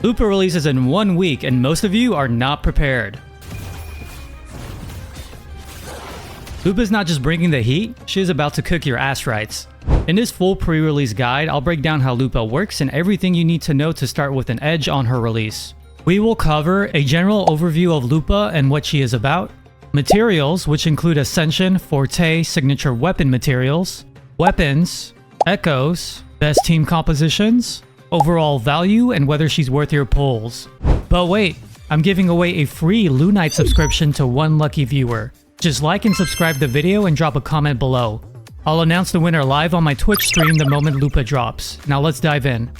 Lupa releases in 1 week and most of you are not prepared. Lupa's not just bringing the heat, she is about to cook your ass rights. In this full pre-release guide, I'll break down how Lupa works and everything you need to know to start with an edge on her release. We will cover a general overview of Lupa and what she is about, materials, which include Ascension, Forte, signature weapon materials, weapons, echoes, best team compositions, overall value, and whether she's worth your pulls. But wait, I'm giving away a free Lunite subscription to one lucky viewer. Just like and subscribe the video and drop a comment below. I'll announce the winner live on my Twitch stream the moment Lupa drops. Now let's dive in.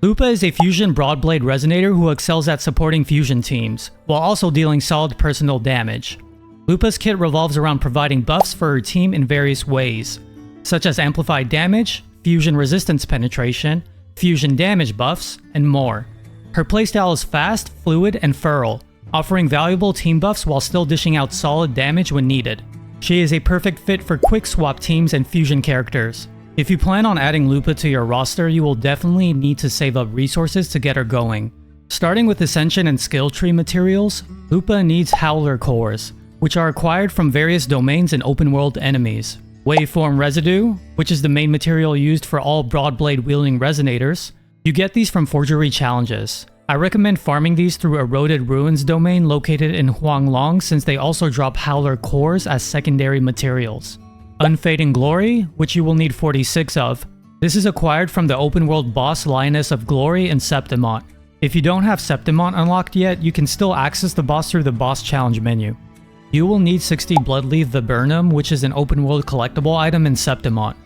Lupa is a fusion broadblade resonator who excels at supporting fusion teams, while also dealing solid personal damage. Lupa's kit revolves around providing buffs for her team in various ways, such as amplified damage, fusion resistance penetration, fusion damage buffs, and more. Her playstyle is fast, fluid, and feral, offering valuable team buffs while still dishing out solid damage when needed. She is a perfect fit for quick swap teams and fusion characters. If you plan on adding Lupa to your roster, you will definitely need to save up resources to get her going. Starting with Ascension and Skill Tree materials, Lupa needs Howler cores, which are acquired from various domains and open world enemies. Waveform residue, which is the main material used for all broadblade wielding resonators. You get these from forgery challenges. I recommend farming these through Eroded Ruins domain located in Huanglong since they also drop Howler cores as secondary materials. Unfading Glory, which you will need 46 of. This is acquired from the open world boss Lioness of Glory in Septimont. If you don't have Septimont unlocked yet, you can still access the boss through the boss challenge menu. You will need 60 Bloodleaf Viburnum, which is an open world collectible item in Septimont.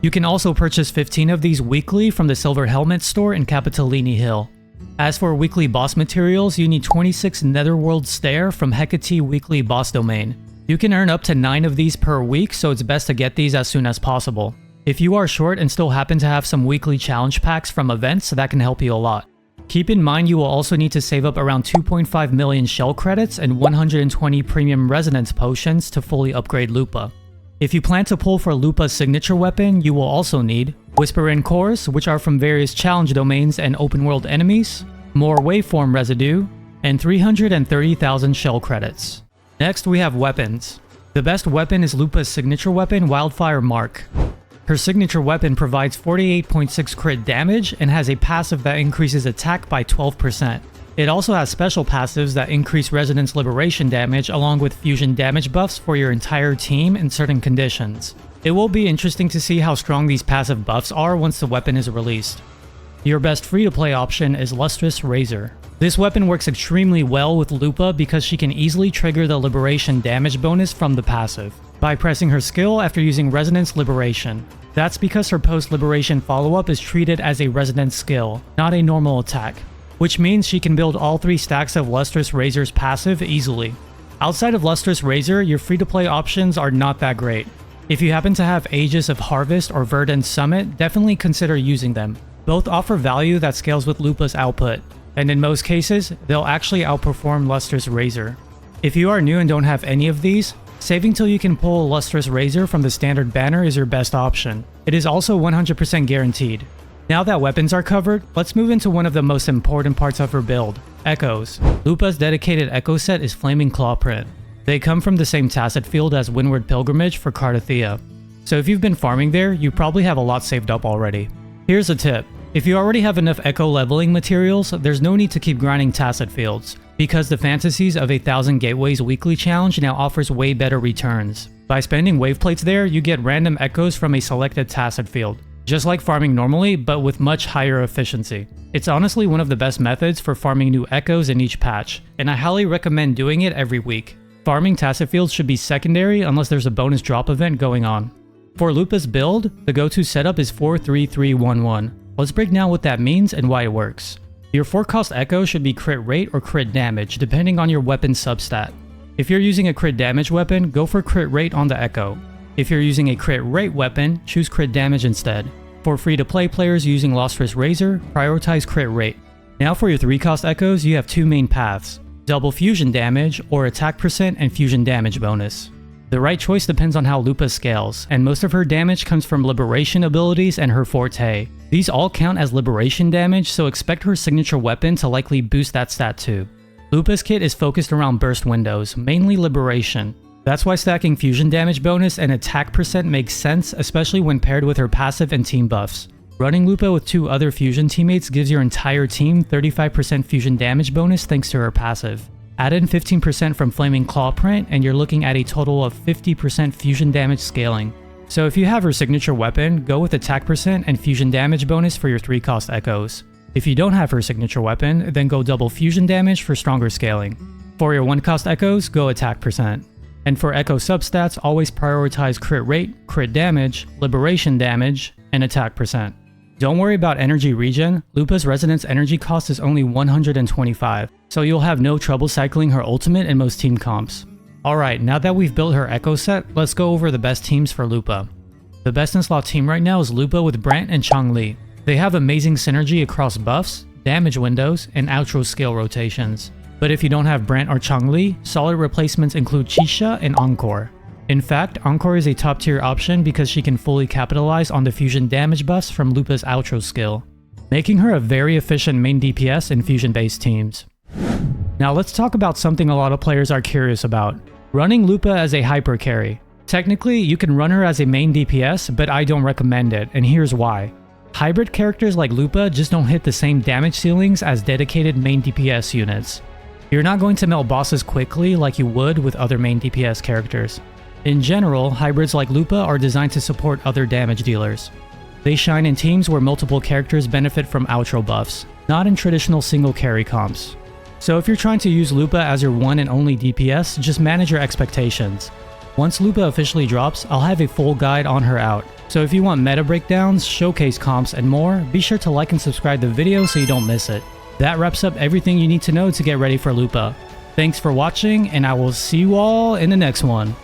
You can also purchase 15 of these weekly from the Silver Helmet store in Capitolini Hill. As for weekly boss materials, you need 26 Netherworld Stare from Hecate weekly boss domain. You can earn up to 9 of these per week, so it's best to get these as soon as possible. If you are short and still happen to have some weekly challenge packs from events, that can help you a lot. Keep in mind you will also need to save up around 2.5 million shell credits and 120 premium resonance potions to fully upgrade Lupa. If you plan to pull for Lupa's signature weapon, you will also need Whisperin cores, which are from various challenge domains and open world enemies, more waveform residue, and 330,000 shell credits. Next we have weapons. The best weapon is Lupa's signature weapon, Wildfire Mark. Her signature weapon provides 48.6 crit damage and has a passive that increases attack by 12%. It also has special passives that increase Resonance Liberation damage along with fusion damage buffs for your entire team in certain conditions. It will be interesting to see how strong these passive buffs are once the weapon is released. Your best free-to-play option is Lustrous Razor. This weapon works extremely well with Lupa because she can easily trigger the Liberation damage bonus from the passive by pressing her skill after using Resonance Liberation. That's because her post-Liberation follow-up is treated as a Resonance skill, not a normal attack, which means she can build all 3 stacks of Lustrous Razor's passive easily. Outside of Lustrous Razor, your free-to-play options are not that great. If you happen to have Aegis of Harvest or Verdant Summit, definitely consider using them. Both offer value that scales with Lupa's output, and in most cases, they'll actually outperform Lustrous Razor. If you are new and don't have any of these, saving till you can pull Lustrous Razor from the standard banner is your best option. It is also 100% guaranteed. Now that weapons are covered, let's move into one of the most important parts of her build, Echoes. Lupa's dedicated Echo set is Flaming Clawprint. They come from the same tacit field as Windward Pilgrimage for Cardathia. So if you've been farming there, you probably have a lot saved up already. Here's a tip. If you already have enough Echo leveling materials, there's no need to keep grinding tacit fields, because the Fantasies of 1,000 Gateways weekly challenge now offers way better returns. By spending wave plates there, you get random echoes from a selected tacit field, just like farming normally, but with much higher efficiency. It's honestly one of the best methods for farming new echoes in each patch, and I highly recommend doing it every week. Farming tacit fields should be secondary unless there's a bonus drop event going on. For Lupa's build, the go-to setup is 4-3-3-1-1. Let's break down what that means and why it works. Your 4-cost echo should be crit rate or crit damage depending on your weapon substat. If you're using a crit damage weapon, go for crit rate on the echo. If you're using a crit rate weapon, choose crit damage instead. For free-to-play players using Lustrous Razor, prioritize crit rate. Now for your 3-cost echoes, you have 2 main paths: double fusion damage or attack percent and fusion damage bonus. The right choice depends on how Lupa scales, and most of her damage comes from liberation abilities and her forte. These all count as liberation damage, so expect her signature weapon to likely boost that stat too. Lupa's kit is focused around burst windows, mainly liberation. That's why stacking fusion damage bonus and attack percent makes sense, especially when paired with her passive and team buffs. Running Lupa with 2 other fusion teammates gives your entire team 35% fusion damage bonus thanks to her passive. Add in 15% from Flaming Claw print and you're looking at a total of 50% fusion damage scaling. So if you have her signature weapon, go with attack percent and fusion damage bonus for your 3-cost echoes. If you don't have her signature weapon, then go double fusion damage for stronger scaling. For your 1-cost echoes, go attack percent. And for echo substats, always prioritize crit rate, crit damage, liberation damage, and attack percent. Don't worry about energy regen, Lupa's resonance energy cost is only 125, so you'll have no trouble cycling her ultimate in most team comps. Alright, now that we've built her echo set, let's go over the best teams for Lupa. The best in slot team right now is Lupa with Brant and Changli. They have amazing synergy across buffs, damage windows, and outro skill rotations. But if you don't have Brant or Changli, solid replacements include Chisha and Encore. In fact, Encore is a top tier option because she can fully capitalize on the fusion damage buffs from Lupa's outro skill, making her a very efficient main DPS in fusion based teams. Now let's talk about something a lot of players are curious about. Running Lupa as a hyper carry. Technically, you can run her as a main DPS, but I don't recommend it, and here's why. Hybrid characters like Lupa just don't hit the same damage ceilings as dedicated main DPS units. You're not going to melt bosses quickly like you would with other main DPS characters. In general, hybrids like Lupa are designed to support other damage dealers. They shine in teams where multiple characters benefit from outro buffs, not in traditional single carry comps. So if you're trying to use Lupa as your one and only DPS, just manage your expectations. Once Lupa officially drops, I'll have a full guide on her out. So if you want meta breakdowns, showcase comps, and more, be sure to like and subscribe the video so you don't miss it. That wraps up everything you need to know to get ready for Lupa. Thanks for watching, and I will see you all in the next one.